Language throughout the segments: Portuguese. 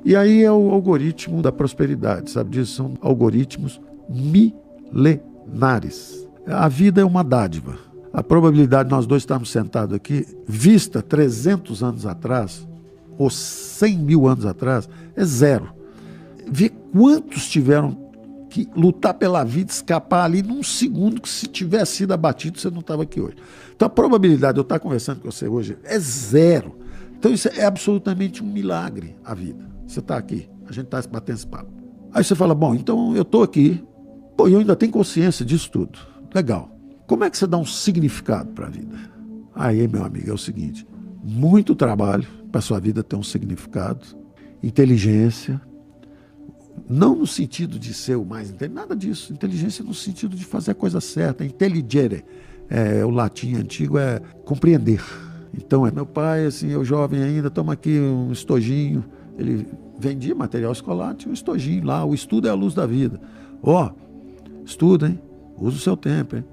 E aí é o algoritmo da prosperidade, sabe disso? São algoritmos milenares. A vida é uma dádiva. A probabilidade de nós dois estarmos sentados aqui, vista 300 anos atrás, ou 100 mil anos atrás, é zero. Vê quantos tiveram que lutar pela vida, escapar ali num segundo, que se tivesse sido abatido, você não estava aqui hoje. Então a probabilidade de eu estar conversando com você hoje é zero. Então isso é absolutamente um milagre, a vida. Você está aqui, a gente está batendo esse papo. Aí você fala, bom, então eu estou aqui, pô, eu ainda tenho consciência disso tudo. Legal. Como é que você dá um significado para a vida? Aí, meu amigo, é o seguinte, muito trabalho para a sua vida ter um significado, inteligência, não no sentido de ser o mais inteligente, nada disso, inteligência no sentido de fazer a coisa certa, intelligere, o latim antigo é compreender. Então, meu pai, assim, eu jovem ainda, toma aqui um estojinho, ele vendia material escolar, tinha um estojinho lá, o estudo é a luz da vida. Estuda, hein? Usa o seu tempo, hein?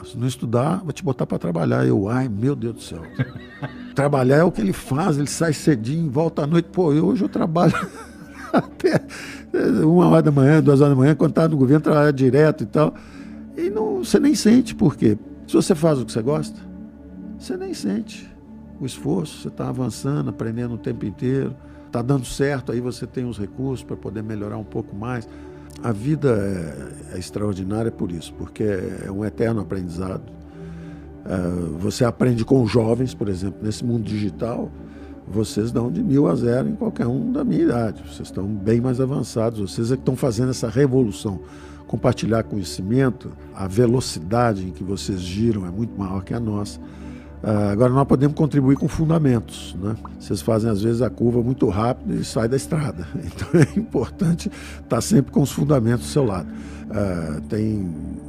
Se não estudar, vou te botar para trabalhar. Ai, meu Deus do céu. Trabalhar é o que ele faz, ele sai cedinho, volta à noite. Hoje eu trabalho até 1h da manhã, 2h da manhã, quando está no governo, trabalha direto e tal. E você nem sente, por quê? Se você faz o que você gosta, você nem sente o esforço, você está avançando, aprendendo o tempo inteiro, está dando certo, aí você tem os recursos para poder melhorar um pouco mais. A vida é extraordinária por isso, porque é um eterno aprendizado. Você aprende com os jovens, por exemplo, nesse mundo digital, vocês dão de 1000 a 0 em qualquer um da minha idade. Vocês estão bem mais avançados, vocês é que estão fazendo essa revolução. Compartilhar conhecimento, a velocidade em que vocês giram é muito maior que a nossa. Agora, nós podemos contribuir com fundamentos, né? Vocês fazem, às vezes, a curva muito rápido e sai da estrada. Então, é importante estar sempre com os fundamentos do seu lado. Tem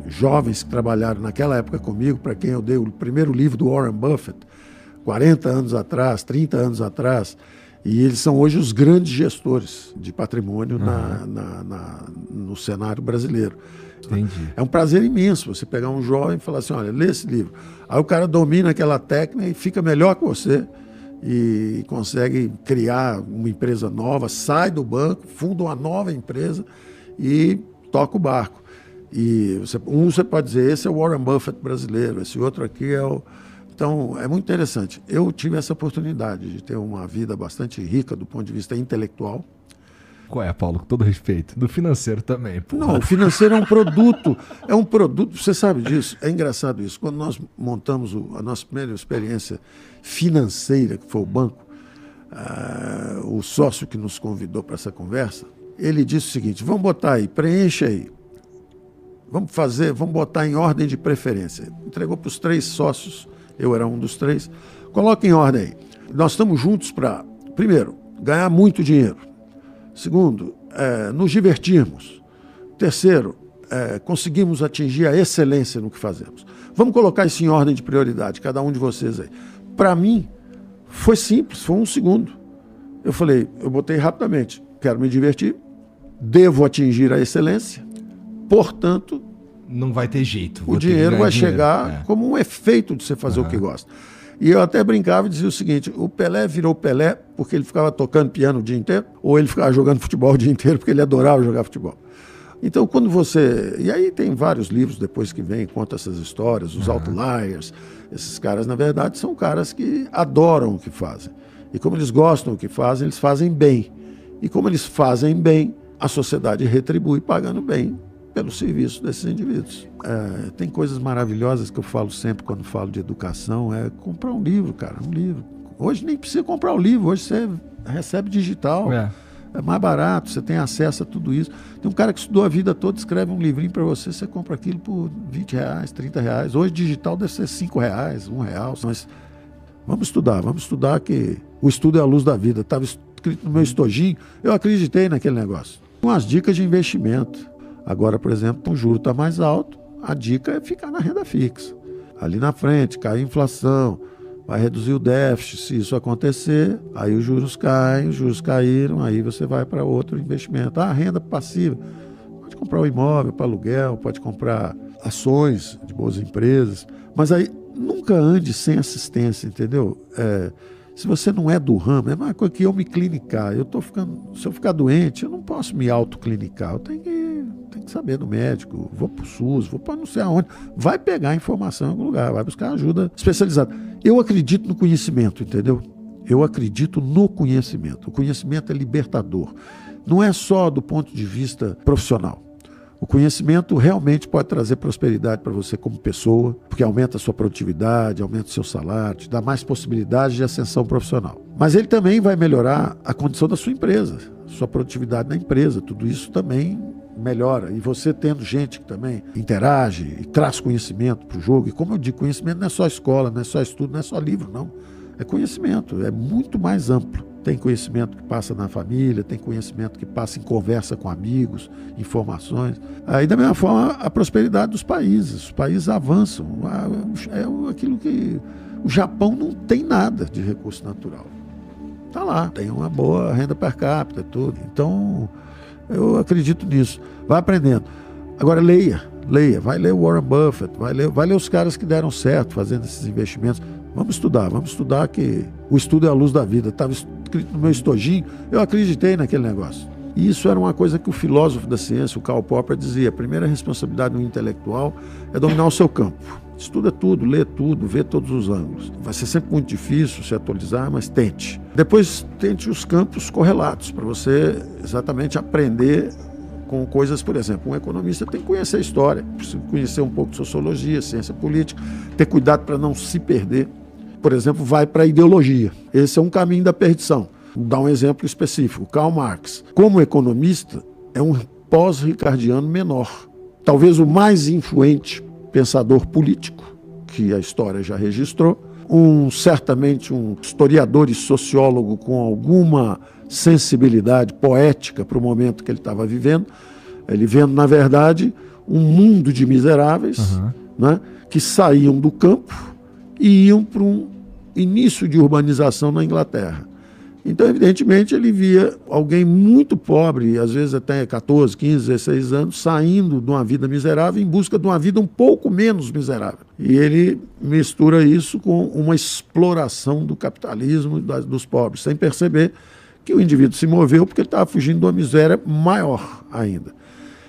jovens que trabalharam naquela época comigo, para quem eu dei o primeiro livro do Warren Buffett, 40 anos atrás, 30 anos atrás, e eles são hoje os grandes gestores de patrimônio no cenário brasileiro. Entendi. É um prazer imenso você pegar um jovem e falar assim, olha, lê esse livro. Aí o cara domina aquela técnica e fica melhor que você e consegue criar uma empresa nova, sai do banco, funda uma nova empresa e toca o barco. E você pode dizer, esse é o Warren Buffett brasileiro, esse outro aqui é o... Então, é muito interessante. Eu tive essa oportunidade de ter uma vida bastante rica do ponto de vista intelectual. Qual é, Paulo? Com todo respeito. Do financeiro também. Porra. Não, o financeiro é um produto. Você sabe disso. É engraçado isso. Quando nós montamos a nossa primeira experiência financeira, que foi o banco, o sócio que nos convidou para essa conversa, ele disse o seguinte, vamos botar aí, preencha aí. Vamos botar em ordem de preferência. Entregou para os 3 sócios, eu era um dos 3. Coloca em ordem aí. Nós estamos juntos para, primeiro, ganhar muito dinheiro. Segundo, nos divertirmos. Terceiro, conseguimos atingir a excelência no que fazemos. Vamos colocar isso em ordem de prioridade, cada um de vocês aí. Para mim, foi simples, foi 1 segundo. Eu botei rapidamente, quero me divertir, devo atingir a excelência, portanto... Não vai ter jeito. O dinheiro vai chegar como um efeito de você fazer o que gosta. E eu até brincava e dizia o seguinte, o Pelé virou Pelé porque ele ficava tocando piano o dia inteiro, ou ele ficava jogando futebol o dia inteiro porque ele adorava jogar futebol. Então, quando você... E aí tem vários livros depois que vem, conta essas histórias, os outliers. Esses caras, na verdade, são caras que adoram o que fazem. E como eles gostam do que fazem, eles fazem bem. E como eles fazem bem, a sociedade retribui pagando bem pelo serviço desses indivíduos. Tem coisas maravilhosas que eu falo sempre quando falo de educação, comprar um livro, cara, um livro. Hoje nem precisa comprar o livro, hoje você recebe digital, é mais barato, você tem acesso a tudo isso. Tem um cara que estudou a vida toda, escreve um livrinho para você, você compra aquilo por R$20, R$30. Hoje digital deve ser R$5, R$1. Mas vamos estudar que o estudo é a luz da vida. Estava escrito no meu estojinho, eu acreditei naquele negócio. Umas dicas de investimento. Agora, por exemplo, o juro está mais alto, a dica é ficar na renda fixa. Ali na frente, cai a inflação, vai reduzir o déficit. Se isso acontecer, aí os juros caíram, aí você vai para outro investimento. Renda passiva. Pode comprar um imóvel para aluguel, pode comprar ações de boas empresas, mas aí nunca ande sem assistência, entendeu? Se você não é do ramo, é uma coisa que eu me clinicar. Se eu ficar doente, eu não posso me autoclinicar. Eu tenho que saber do médico, vou para o SUS, vou para não sei aonde. Vai pegar informação em algum lugar, vai buscar ajuda especializada. Eu acredito no conhecimento, entendeu? Eu acredito no conhecimento. O conhecimento é libertador. Não é só do ponto de vista profissional. O conhecimento realmente pode trazer prosperidade para você como pessoa, porque aumenta a sua produtividade, aumenta o seu salário, te dá mais possibilidades de ascensão profissional. Mas ele também vai melhorar a condição da sua empresa, sua produtividade na empresa. Tudo isso também melhora. E você tendo gente que também interage e traz conhecimento para o jogo. E como eu digo, conhecimento não é só escola, não é só estudo, não é só livro, não. É conhecimento, é muito mais amplo. Tem conhecimento que passa na família, tem conhecimento que passa em conversa com amigos, informações. Aí, da mesma forma, a prosperidade dos países. Os países avançam. É aquilo que... O Japão não tem nada de recurso natural. Está lá, tem uma boa renda per capita, tudo. Então, eu acredito nisso. Vai aprendendo. Agora, leia. Vai ler o Warren Buffett, vai ler os caras que deram certo fazendo esses investimentos. Vamos estudar que o estudo é a luz da vida. Estava escrito no meu estojinho, eu acreditei naquele negócio. E isso era uma coisa que o filósofo da ciência, o Karl Popper, dizia: a primeira responsabilidade do intelectual é dominar o seu campo. Estuda tudo, lê tudo, vê todos os ângulos. Vai ser sempre muito difícil se atualizar, mas tente. Depois tente os campos correlatos, para você exatamente aprender com coisas, por exemplo, um economista tem que conhecer a história, precisa conhecer um pouco de sociologia, ciência política, ter cuidado para não se perder. Por exemplo, vai para a ideologia. Esse é um caminho da perdição. Vou dar um exemplo específico. Karl Marx, como economista, é um pós-ricardiano menor. Talvez o mais influente pensador político que a história já registrou. Certamente um historiador e sociólogo com alguma sensibilidade poética para o momento que ele estava vivendo. Ele vendo, na verdade, um mundo de miseráveis, né, que saíam do campo e iam para um início de urbanização na Inglaterra. Então, evidentemente, ele via alguém muito pobre, às vezes até 14, 15, 16 anos, saindo de uma vida miserável em busca de uma vida um pouco menos miserável. E ele mistura isso com uma exploração do capitalismo dos pobres, sem perceber que o indivíduo se moveu porque ele estava fugindo de uma miséria maior ainda.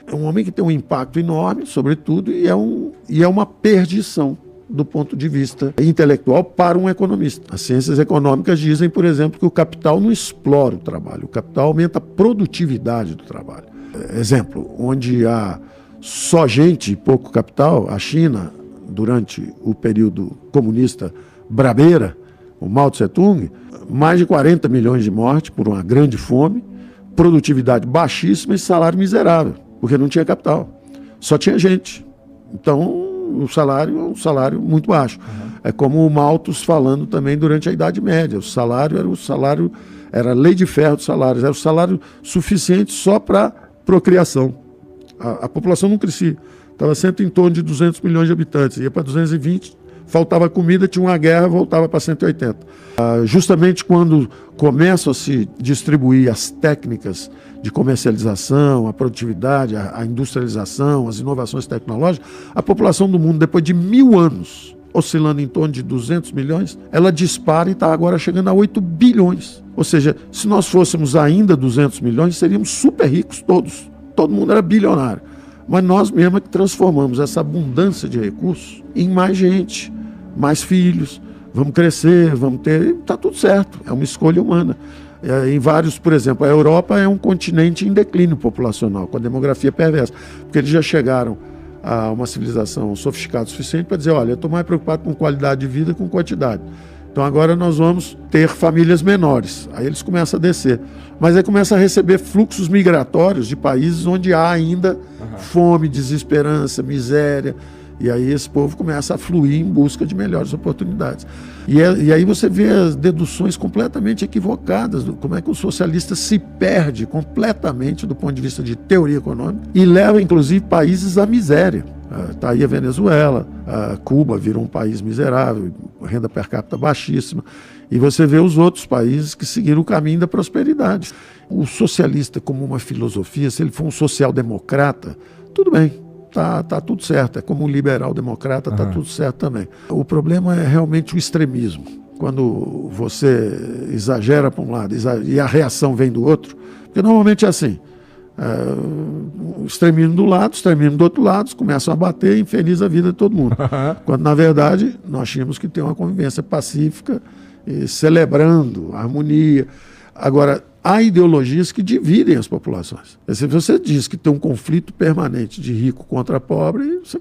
É um homem que tem um impacto enorme, sobretudo, e é uma perdição do ponto de vista intelectual para um economista. As ciências econômicas dizem, por exemplo, que o capital não explora o trabalho, o capital aumenta a produtividade do trabalho. Exemplo, onde há só gente e pouco capital, a China, durante o período comunista brabeira, o Mao Tse-tung, mais de 40 milhões de mortes por uma grande fome, produtividade baixíssima e salário miserável, porque não tinha capital, só tinha gente. Então, o salário é um salário muito baixo. É como o Malthus falando também durante a Idade Média. O salário era a lei de ferro dos salários, era o salário suficiente só para procriação. A população não crescia. Estava sempre em torno de 200 milhões de habitantes. Ia para 220, faltava comida, tinha uma guerra, voltava para 180. Justamente quando começam a se distribuir as técnicas de comercialização, a produtividade, a industrialização, as inovações tecnológicas, a população do mundo, depois de 1000 anos, oscilando em torno de 200 milhões, ela dispara e está agora chegando a 8 bilhões. Ou seja, se nós fôssemos ainda 200 milhões, seríamos super ricos todos. Todo mundo era bilionário. Mas nós mesmos é que transformamos essa abundância de recursos em mais gente, mais filhos, vamos crescer, vamos ter... Está tudo certo, é uma escolha humana. Em vários, por exemplo, a Europa é um continente em declínio populacional, com a demografia perversa, porque eles já chegaram a uma civilização sofisticada o suficiente para dizer, olha, eu estou mais preocupado com qualidade de vida que com quantidade. Então agora nós vamos ter famílias menores. Aí eles começam a descer. Mas aí começam a receber fluxos migratórios de países onde há ainda fome, desesperança, miséria. E aí esse povo começa a fluir em busca de melhores oportunidades. E aí você vê as deduções completamente equivocadas, como é que o socialista se perde completamente do ponto de vista de teoria econômica e leva, inclusive, países à miséria. Está aí a Venezuela, Cuba virou um país miserável, renda per capita baixíssima. E você vê os outros países que seguiram o caminho da prosperidade. O socialista, como uma filosofia, se ele for um social-democrata, tudo bem. Tá tudo certo, é como um liberal-democrata, está tudo certo também. O problema é realmente o extremismo. quando você exagera para um lado e a reação vem do outro, porque normalmente é assim, o extremismo do lado, o extremismo do outro lado, começam a bater e infeliz a vida de todo mundo. Quando, na verdade, nós tínhamos que ter uma convivência pacífica, e celebrando a harmonia. Agora, há ideologias que dividem as populações. Se você diz que tem um conflito permanente de rico contra pobre, você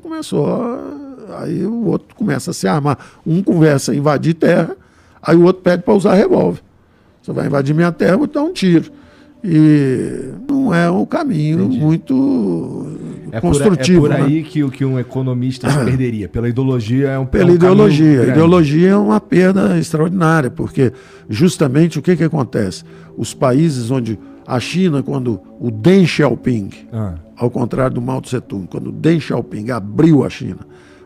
aí o outro começa a se armar. Um começa a invadir terra, aí o outro pede para usar revólver. Você vai invadir minha terra, vou te dar um tiro. E não é um caminho muito construtivo. É por aí que um economista se perderia. Pela ideologia é um Pela ideologia. A ideologia é uma perda extraordinária, porque justamente o que acontece? Os países onde a China, quando o Deng Xiaoping, ao contrário do Mao Tse Tung, quando o Deng Xiaoping abriu a China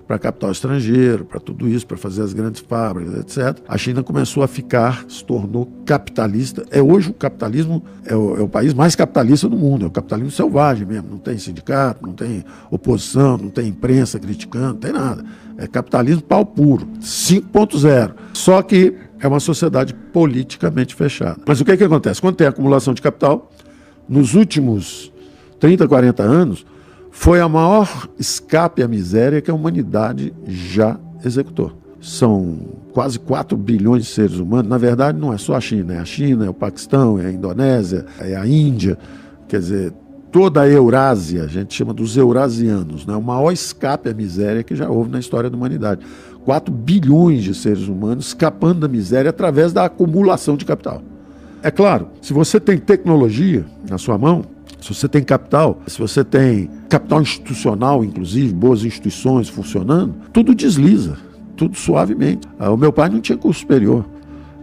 para capital estrangeiro, para tudo isso, para fazer as grandes fábricas, etc. A China começou a se tornou capitalista. Hoje o capitalismo é o país mais capitalista do mundo, é o capitalismo selvagem mesmo, não tem sindicato, não tem oposição, não tem imprensa criticando, não tem nada. É capitalismo pau puro, 5.0. Só que é uma sociedade politicamente fechada. Mas o que acontece? Quando tem acumulação de capital, nos últimos 30, 40 anos, foi a maior escape à miséria que a humanidade já executou. São quase 4 bilhões de seres humanos. Na verdade, não é só a China. É a China, é o Paquistão, é a Indonésia, é a Índia. Quer dizer, toda a Eurásia, a gente chama dos eurasianos, né? O maior escape à miséria que já houve na história da humanidade. 4 bilhões de seres humanos escapando da miséria através da acumulação de capital. É claro, se você tem tecnologia na sua mão, se você tem capital, se você tem capital institucional, inclusive, boas instituições funcionando, tudo desliza, tudo suavemente. O meu pai não tinha curso superior,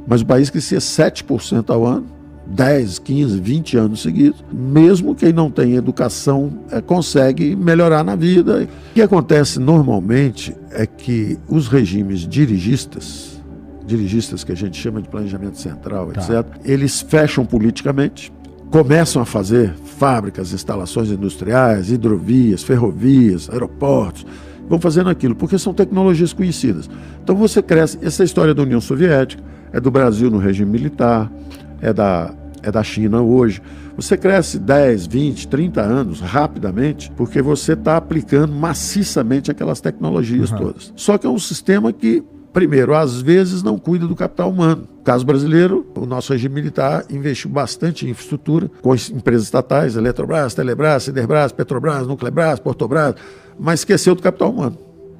mas o país crescia 7% ao ano, 10, 15, 20 anos seguidos. Mesmo quem não tem educação consegue melhorar na vida. O que acontece normalmente é que os regimes dirigistas que a gente chama de planejamento central, etc., eles fecham politicamente, começam a fazer fábricas, instalações industriais, hidrovias, ferrovias, aeroportos, vão fazendo aquilo, porque são tecnologias conhecidas. Então você cresce, essa história da União Soviética, é do Brasil no regime militar, é da China hoje. Você cresce 10, 20, 30 anos rapidamente, porque você está aplicando maciçamente aquelas tecnologias todas. Só que é um sistema que, primeiro, às vezes não cuida do capital humano. No caso brasileiro, o nosso regime militar investiu bastante em infraestrutura, com as empresas estatais, Eletrobras, Telebrás, Siderbras, Petrobras, Nuclebras, Portobras, mas esqueceu do capital humano.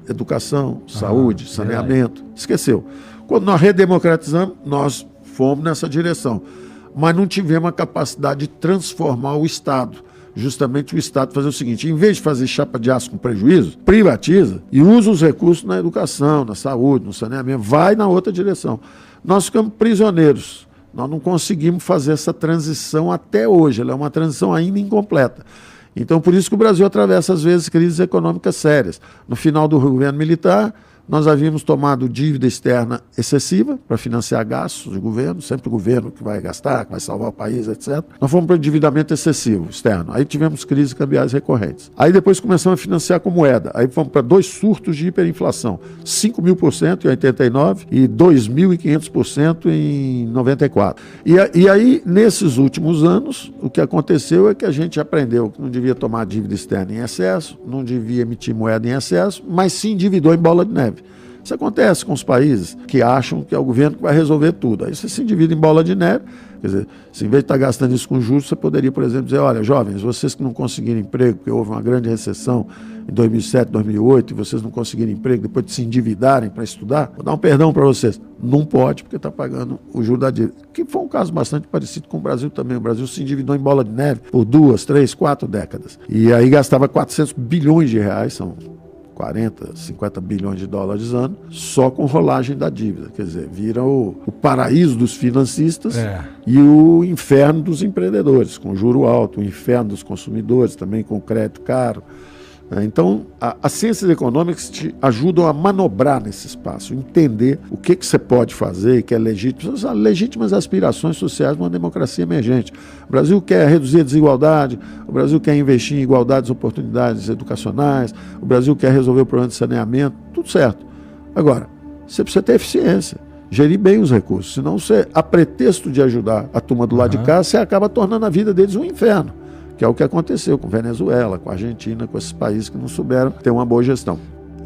Educação, saúde, saneamento, esqueceu. Quando nós redemocratizamos, nós fomos nessa direção, mas não tivemos a capacidade de transformar o Estado. Justamente o Estado fazer o seguinte: em vez de fazer chapa de aço com prejuízo, privatiza e usa os recursos na educação, na saúde, no saneamento, vai na outra direção. Nós ficamos prisioneiros, nós não conseguimos fazer essa transição até hoje, ela é uma transição ainda incompleta. Então, por isso que o Brasil atravessa, às vezes, crises econômicas sérias. No final do governo militar, nós havíamos tomado dívida externa excessiva para financiar gastos do governo, sempre o governo que vai gastar, que vai salvar o país, etc. Nós fomos para endividamento excessivo externo. Aí tivemos crises cambiais recorrentes. Aí depois começamos a financiar com moeda. Aí fomos para 2 surtos de hiperinflação. 5.000% em 89 e 2.500% em 94. E aí, nesses últimos anos, o que aconteceu é que a gente aprendeu que não devia tomar dívida externa em excesso, não devia emitir moeda em excesso, mas se endividou em bola de neve. Isso acontece com os países que acham que é o governo que vai resolver tudo. Aí você se endivida em bola de neve. Quer dizer, se em vez de estar gastando isso com juros, você poderia, por exemplo, dizer: olha, jovens, vocês que não conseguiram emprego, porque houve uma grande recessão em 2007, 2008, e vocês não conseguiram emprego depois de se endividarem para estudar, vou dar um perdão para vocês. Não pode, porque está pagando o juro da dívida. Que foi um caso bastante parecido com o Brasil também. O Brasil se endividou em bola de neve por 2, 3, 4 décadas. E aí gastava 400 bilhões de reais, são 40, 50 bilhões de dólares ano, só com rolagem da dívida. Quer dizer, vira o paraíso dos financistas e o inferno dos empreendedores, com juro alto, o inferno dos consumidores, também com crédito caro. Então, as ciências econômicas te ajudam a manobrar nesse espaço, entender o que você pode fazer, que é legítimo, são legítimas aspirações sociais de uma democracia emergente. O Brasil quer reduzir a desigualdade, o Brasil quer investir em igualdades de oportunidades educacionais, o Brasil quer resolver o problema de saneamento, tudo certo. Agora, você precisa ter eficiência. gerir bem os recursos. Senão você, a pretexto de ajudar a turma do lado de cá, você acaba tornando a vida deles um inferno, que é o que aconteceu com Venezuela, com a Argentina, com esses países que não souberam ter uma boa gestão.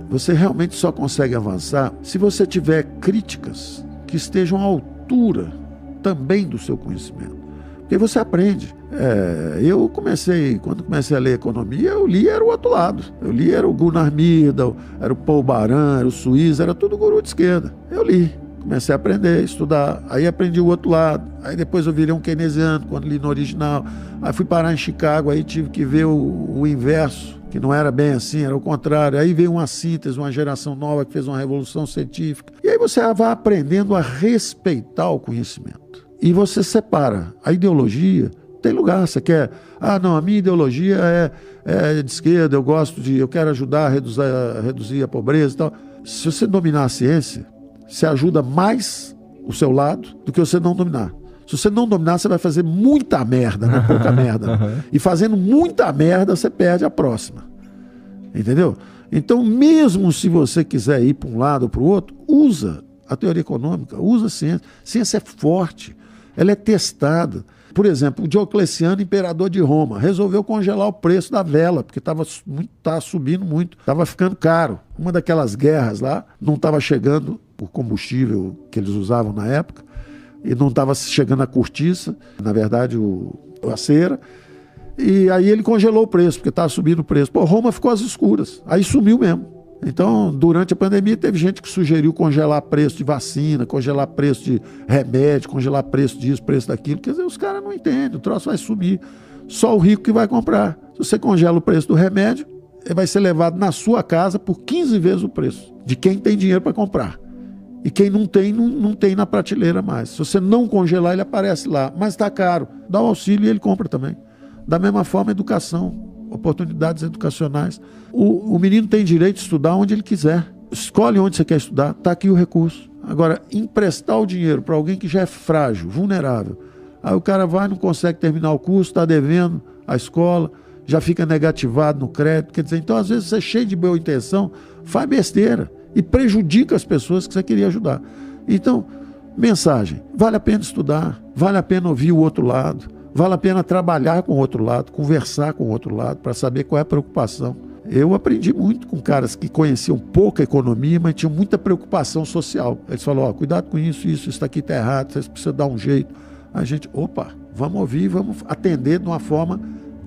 Você realmente só consegue avançar se você tiver críticas que estejam à altura também do seu conhecimento. Porque você aprende. Quando comecei a ler economia, eu li era o outro lado. Eu li era o Gunnar Myrdal, era o Paul Baran, era o Suíça, era tudo guru de esquerda. Eu li. Comecei a aprender, estudar, aí aprendi o outro lado, aí depois eu virei um keynesiano quando li no original, aí fui parar em Chicago, aí tive que ver o inverso, que não era bem assim, era o contrário, aí veio uma síntese, uma geração nova que fez uma revolução científica, e aí você vai aprendendo a respeitar o conhecimento, e você separa a ideologia, tem lugar, você quer, não, a minha ideologia é de esquerda, eu quero ajudar a reduzir a pobreza e tal. Se você dominar a ciência, você ajuda mais o seu lado do que você não dominar. Se você não dominar, você vai fazer muita merda, não é pouca merda. E fazendo muita merda, você perde a próxima. Entendeu? Então, mesmo se você quiser ir para um lado ou para o outro, usa a teoria econômica, usa a ciência. Ciência é forte, ela é testada. Por exemplo, o Diocleciano, imperador de Roma, resolveu congelar o preço da vela, porque estava subindo muito, estava ficando caro. Uma daquelas guerras lá, não estava chegando o combustível que eles usavam na época, e não estava chegando a cortiça, na verdade a cera, e aí ele congelou o preço, porque estava subindo o preço. Roma ficou às escuras, aí sumiu mesmo. Então, durante a pandemia, teve gente que sugeriu congelar preço de vacina, congelar preço de remédio, congelar preço disso, preço daquilo. Quer dizer, os caras não entendem, o troço vai sumir. Só o rico que vai comprar. Se você congela o preço do remédio, ele vai ser levado na sua casa por 15 vezes o preço de quem tem dinheiro para comprar. E quem não tem, não tem na prateleira mais. Se você não congelar, ele aparece lá. Mas está caro. Dá o auxílio e ele compra também. Da mesma forma, educação. Oportunidades educacionais. O menino tem direito de estudar onde ele quiser. Escolhe onde você quer estudar, está aqui o recurso. Agora, emprestar o dinheiro para alguém que já é frágil, vulnerável. Aí o cara vai, não consegue terminar o curso, está devendo a escola, já fica negativado no crédito. Quer dizer, então às vezes você é cheio de boa intenção, faz besteira e prejudica as pessoas que você queria ajudar. Então, mensagem, vale a pena estudar, vale a pena ouvir o outro lado. Vale a pena trabalhar com o outro lado, conversar com o outro lado, para saber qual é a preocupação. Eu aprendi muito com caras que conheciam pouca economia, mas tinham muita preocupação social. Eles falaram, cuidado com isso aqui está errado, vocês precisam dar um jeito. A gente, vamos ouvir, vamos atender de uma forma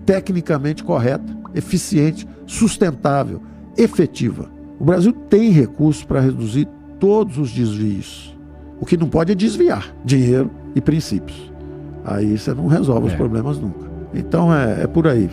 tecnicamente correta, eficiente, sustentável, efetiva. O Brasil tem recursos para reduzir todos os desvios. O que não pode é desviar dinheiro e princípios. Aí você não resolve os problemas nunca. Então é por aí.